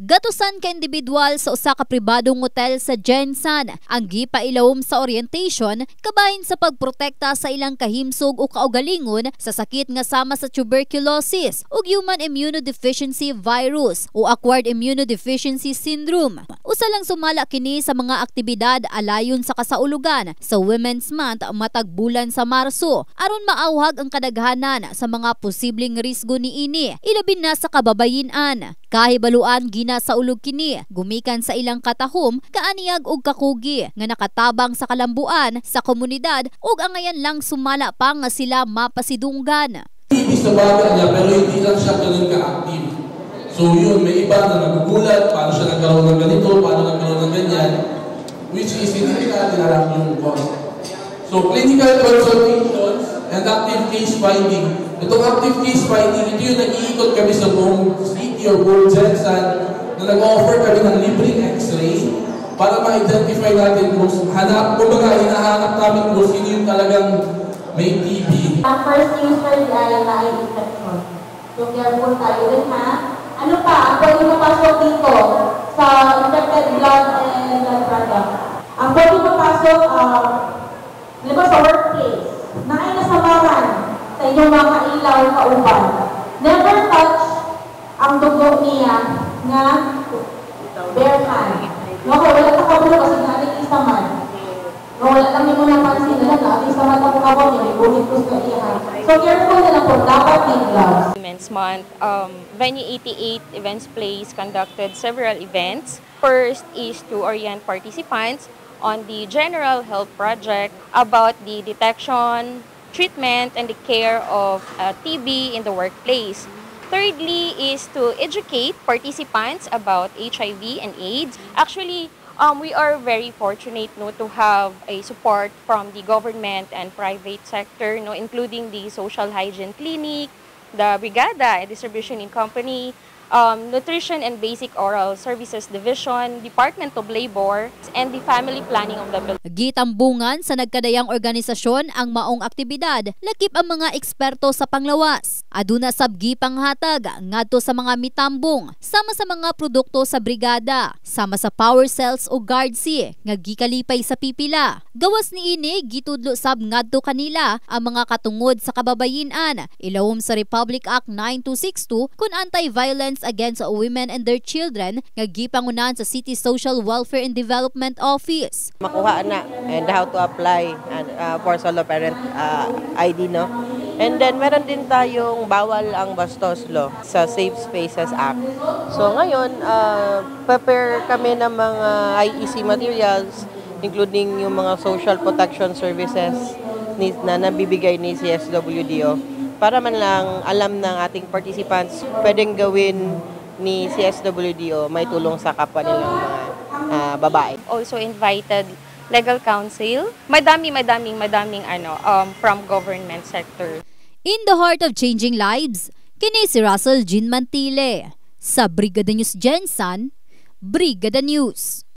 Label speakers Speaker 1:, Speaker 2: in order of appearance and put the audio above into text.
Speaker 1: Gatusan ka individual sa usa ka pribadong hotel sa Jensan ang gipailawom sa orientation kabahin sa pagprotekta sa ilang kahimsog o kaugalingon sa sakit nga sama sa tuberculosis ug human immunodeficiency virus o acquired immunodeficiency syndrome. Usa lang sumala kini sa mga aktibidad alayon sa kasaulugan sa Women's Month matag bulan sa Marso aron maawhag ang kadaghanan sa mga posibleng risgo niini ilabi na sa kababayen-an. Kahibaluan gina sa ulog kini gumikan sa ilang katahom, kaaniyag ug kakugi nga nakatabang sa kalambuan sa komunidad ug angayan lang sumala pa nga sila mapasidunggan.
Speaker 2: Ibig sa baga niya pero hindi lang siya ganun ka-active. So yun, may iba na nagugulat, paano siya nagkaroon ng ganito, paano nagkaroon ng ganyan, which is hindi natin alam yung cause. So clinical consultations and active case finding. Itong active case finding, ito yung nag-iikot kami sa buong city or buong Jensan na nag-offer kami ng libreng x-ray para ma-identify natin kung hinahanap namin kung sino yung talagang may TB.
Speaker 3: Ang first user ay na-infection. So careful tayo rin ha. Ano pa, ang pwede mapasok dito sa infected blood and blood product. Ang pwede mapasok, di ba sa workplace, na ay nasamaran sa inyong mga ilaw kauban. Never touch ang dugo niya nga bare hand. No, wala ka kabulo kasi nalikisa man. No, wala kami muna pansin na nalikisa man ako kabulo niya, may bulit ko sa iya. So careful na lang po, dapat may gloves.
Speaker 4: Women's Month, Venue 88 Events Place conducted several events. First is to orient participants on the General Health Project about the detection, treatment, and the care of TB in the workplace. Thirdly is to educate participants about HIV and AIDS. Actually, we are very fortunate to have a support from the government and private sector, including the Social Hygiene Clinic, the Brigada, a distribution company, Nutrition and Basic Oral Services Division, Department of Labor, and the Family Planning of the Philippines.
Speaker 1: Gitambungan sa nagkadayang organisasyon ang maong aktibidad, lakip ang mga eksperto sa panglawas. Aduna sabgi panghatag ngadto sa mga mitambong, sama sa mga produkto sa brigada, sama sa power cells o guardsi nga gikalipay sa pipila. Gawas niini gitudlo sab ngadto kanila ang mga katungod sa kababayen-an, ilawom sa Republic Act 9262 kun anti-violence against women and their children nga gipangunahan sa City Social Welfare and Development Office.
Speaker 5: Makuha na and how to apply for solo parent ID, no? And then meron din tayong bawal ang bastos law sa Safe Spaces Act. So ngayon, prepare kami ng mga IEC materials including yung mga social protection services na nabibigay ni CSWDO para man lang alam ng ating participants pwedeng gawin ni CSWDO may tulong sa kapwa nilang mga babae.
Speaker 4: Also invited legal counsel. Madaming from government sector.
Speaker 1: In the heart of changing lives, kini si Russell Jean Mantile sa Brigada News Jensan, Brigada News.